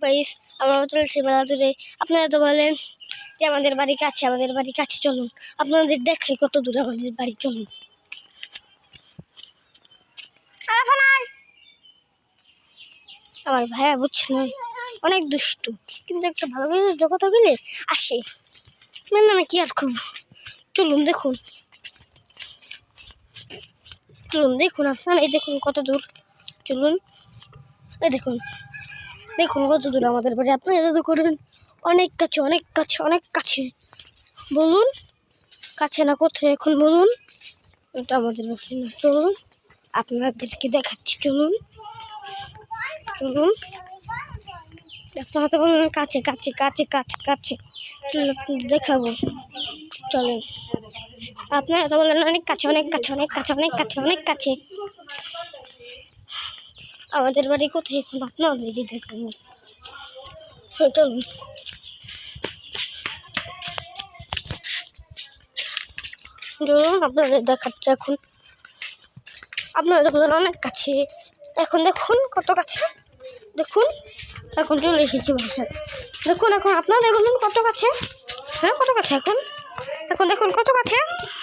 Guys আমরা চলেছি মেলা দূরে। আপনারা তো বলেন যে আমাদের বাড়ি কাছে চলুন, আপনাদের দেখাই কত দূরে আমাদের বাড়ি। চলুন। আমার ভাইয়া বুঝছে না, অনেক দুষ্টু, কিন্তু একটা ভালো করে কথা বলে আসে। আমি কি আর করবো, চলুন দেখুন আপনারা, এই দেখুন কত দূর। চলুন, এই দেখুন কত দূর আমাদের বাড়ি। আপনারা তো করবেন অনেক কাছে। বলুন কাছে না কোথায় এখন বলুন। এটা আমাদের বাড়ি না। চলুন আপনাদেরকে দেখাচ্ছি। চলুন আপনারা তো বলুন কাছে। চলুন আপনাদের দেখাবো। চলেন। আপনারা তো বললেন অনেক কাছে। আমাদের বাড়ি কোথায় এখন আপনাদেরকে দেখাবো। চলুন। আপনাদের দেখাচ্ছে এখন। আপনারা বললেন অনেক কাছে, এখন দেখুন কত কাছে। দেখুন এখন চলে এসেছি বাসায়। দেখুন এখন আপনারা বলুন কত কাছে। হ্যাঁ কত কাছে এখন দেখুন কত কাছে।